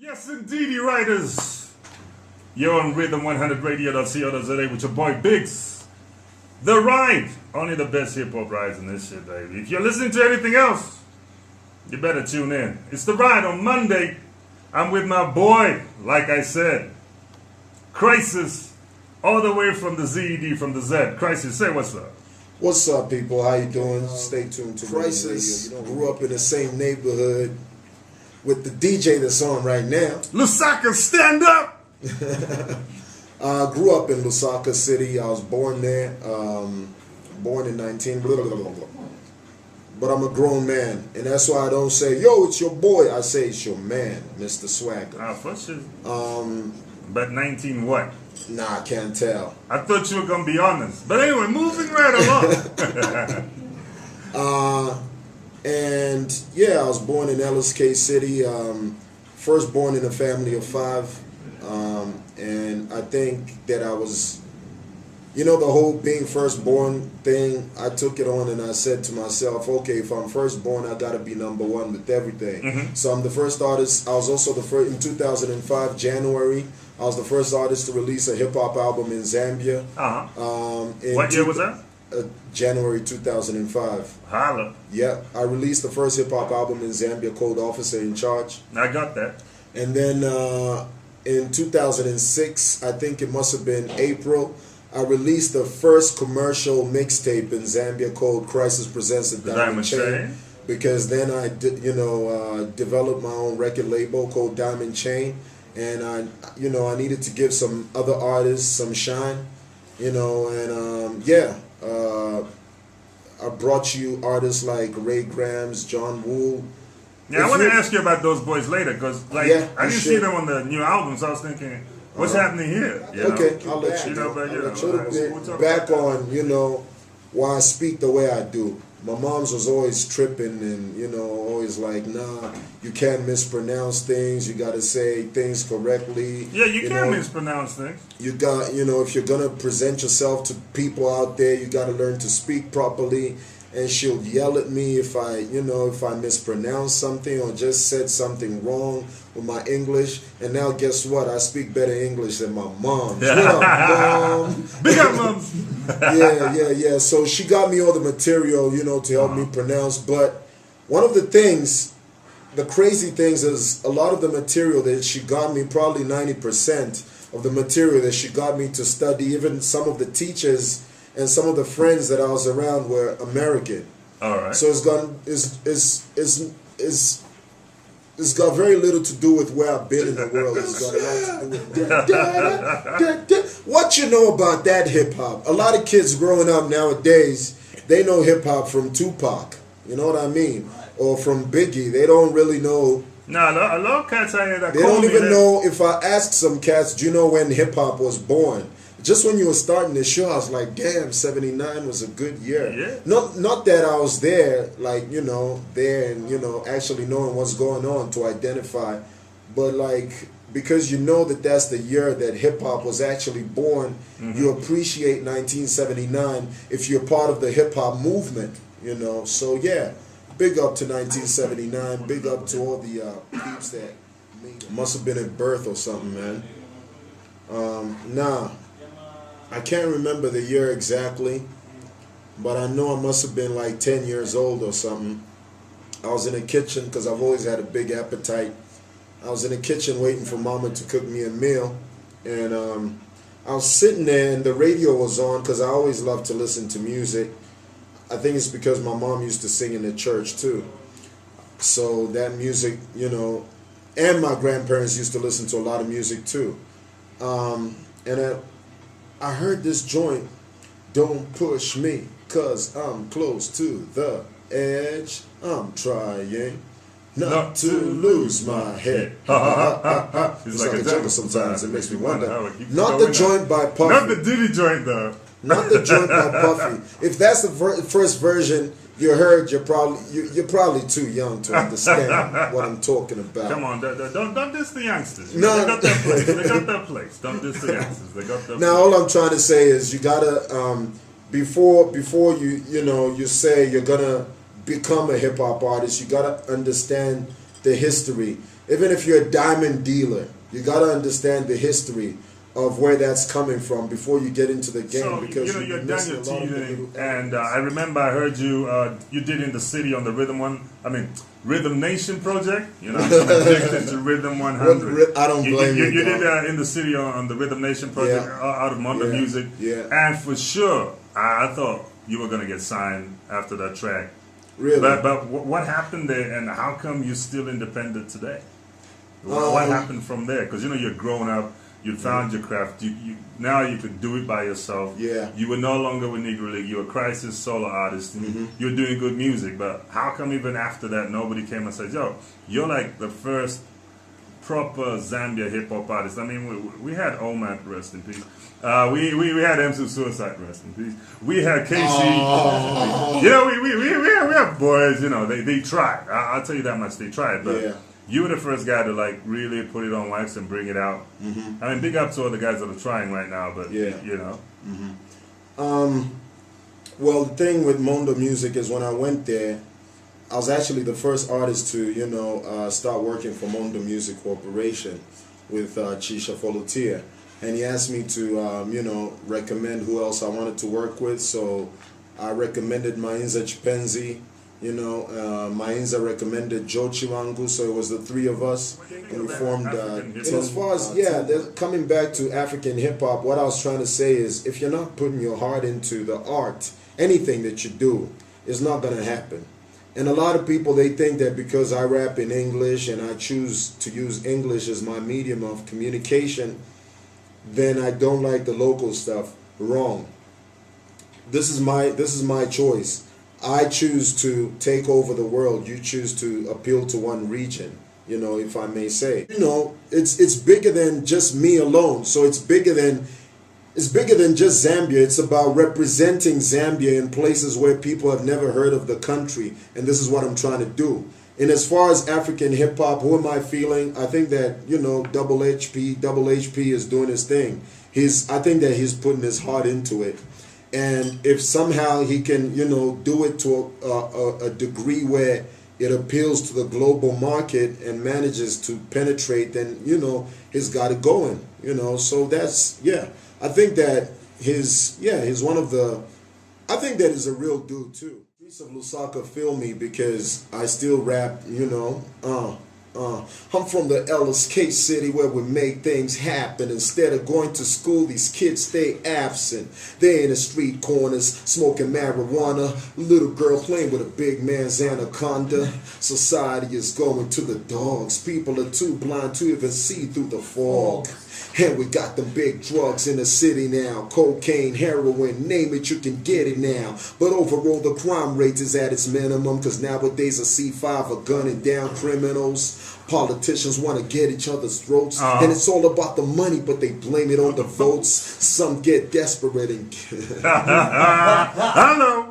Yes, indeedy, writers. You're on Rhythm100 Radio.co.za with your boy Biggz. Tha Ryde. Only the best hip hop rides in this shit, baby. If you're listening to anything else, you better tune in. It's Tha Ryde on Monday. I'm with my boy, like I said, Crisis, all the way from the ZED, from the Z. Crisis, say what's up. What's up, people? How you doing? Stay tuned to Crisis. Grew up in the same neighborhood with the DJ that's on right now. Lusaka, stand up! Grew up in Lusaka City. I was born there. Born in 19... Blah, blah, blah, blah. But I'm a grown man. And that's why I don't say, yo, it's your boy. I say, it's your man, Mr. Swagger. Ah, for sure. But 19 what? Nah, I can't tell. I thought you were going to be honest. But anyway, moving right along. And yeah, I was born in LSK City, first born in a family of 5, and I think that I was, you know, the whole being firstborn thing, I took it on and I said to myself, okay, if I'm firstborn, I gotta be number one with everything. Mm-hmm. So I'm the first artist. I was also the first, in 2005, January, I was the first artist to release a hip-hop album in Zambia. What year was that? January 2005. Holla. Yeah, I released the first hip-hop album in Zambia called Officer in Charge. I got that. And then in 2006, I think it must have been April, I released the first commercial mixtape in Zambia called Crisis Presents the Diamond Chain. Because then I developed my own record label called Diamond Chain. And I needed to give some other artists some shine, I brought you artists like Ray Grams, John Woo. Yeah, I want to ask you about those boys later, because I didn't see them on the new album, so I was thinking, what's happening here? Okay, I'll let you know. Back on, why I speak the way I do. My mom's was always tripping and, always like, nah, you can't mispronounce things. You got to say things correctly. Yeah, you can't mispronounce things. You got, if you're going to present yourself to people out there, you got to learn to speak properly. And she'll yell at me if I mispronounce something or just said something wrong with my English. And now guess what? I speak better English than my mom. What up, Mom? Big up, Mom. Yeah. So she got me all the material, to help me pronounce. But one of the things, the crazy things is a lot of the material that she got me, probably 90% of the material that she got me to study, even some of the teachers and some of the friends that I was around were American. All right. So it's got very little to do with where I've been in the world. It's got a lot to do with what you know about that hip hop. A lot of kids growing up nowadays, they know hip hop from Tupac. You know what I mean? Or from Biggie. They don't really know. No, a lot of cats out here that they don't even know. If I ask some cats, do you know when hip hop was born? Just when you were starting the show, I was like, damn, 79 was a good year. Yeah. Not that I was there, there and, actually knowing what's going on to identify. But, because you know that that's the year that hip-hop was actually born, you appreciate 1979 if you're part of the hip-hop movement, So, yeah, big up to 1979. Big up to all the peeps that must have been at birth or something, man. I can't remember the year exactly, but I know I must have been like 10 years old or something. I was in the kitchen because I've always had a big appetite. I was in the kitchen waiting for Mama to cook me a meal, and I was sitting there and the radio was on because I always love to listen to music. I think it's because my mom used to sing in the church too. So that music, and my grandparents used to listen to a lot of music too. I heard this joint, don't push me, 'cause I'm close to the edge. I'm trying not to lose my head. It's like a jungle sometimes. It makes me wonder. Not the joint by Puffy. Not the Diddy joint, though. Not the joint by Puffy. If that's the first version you heard, you're probably too young to understand what I'm talking about. Come on, don't diss the youngsters. No, they got their place. They got their place. Don't diss the youngsters. They got their place. Now, all I'm trying to say is you gotta before you say you're gonna become a hip hop artist, you gotta understand the history. even if you're a diamond dealer, you got to understand the history of where that's coming from before you get into the game. So, because you're done your teething, and I remember I heard you did in the city on the Rhythm Nation project. You know, I'm addicted to Rhythm 100. I don't blame you. You did in the city on the Rhythm Nation project out of Mondo Music. Yeah. And for sure, I thought you were going to get signed after that track. Really? But what happened there, and how come you're still independent today? What happened from there? Because you're grown up. You found your craft. Now you could do it by yourself. Yeah. You were no longer with Negro League. You're a crisis solo artist. And you're doing good music. But how come even after that nobody came and said, "Yo, you're like the first proper Zambia hip hop artist"? I mean, we had Omat, rest in peace. We had MC Suicide, rest in peace. We had KC. Oh. We have boys. They tried. I'll tell you that much. They tried, but. You were the first guy to really put it on wax and bring it out. I mean, big up to all the guys that are trying right now, but Well, the thing with Mondo Music is when I went there, I was actually the first artist to start working for Mondo Music Corporation with Chisha Folutia, and he asked me to recommend who else I wanted to work with. So I recommended Mainza Chipenzi. Mainza recommended Joe Chiwangu, so it was the three of us, and we formed. So as far as coming back to African hip hop, what I was trying to say is, if you're not putting your heart into the art, anything that you do, it's not gonna happen. And a lot of people, they think that because I rap in English and I choose to use English as my medium of communication, then I don't like the local stuff. Wrong. This is my choice. I choose to take over the world. You choose to appeal to one region, if I may say. It's bigger than just me alone. So it's bigger than just Zambia. It's about representing Zambia in places where people have never heard of the country. And this is what I'm trying to do. And as far as African hip hop, who am I feeling? I think that, Double HP is doing his thing. I think that he's putting his heart into it. And if somehow he can, do it to a degree where it appeals to the global market and manages to penetrate, then, he's got it going, So that's, I think that he's one of the, I think that he's a real dude too. Streets of Lusaka feel me because I still rap, I'm from the LSK city where we make things happen. Instead of going to school, these kids stay absent. They in the street corners smoking marijuana. Little girl playing with a big man's anaconda. Society is going to the dogs. People are too blind to even see through the fog. And we got them big drugs in the city now. Cocaine, heroin, name it, you can get it now. But overall the crime rate is at its minimum, because nowadays a C5 are gunning down criminals. Politicians want to get each other's throats. And it's all about the money, but they blame it on the votes. Some get desperate and I know.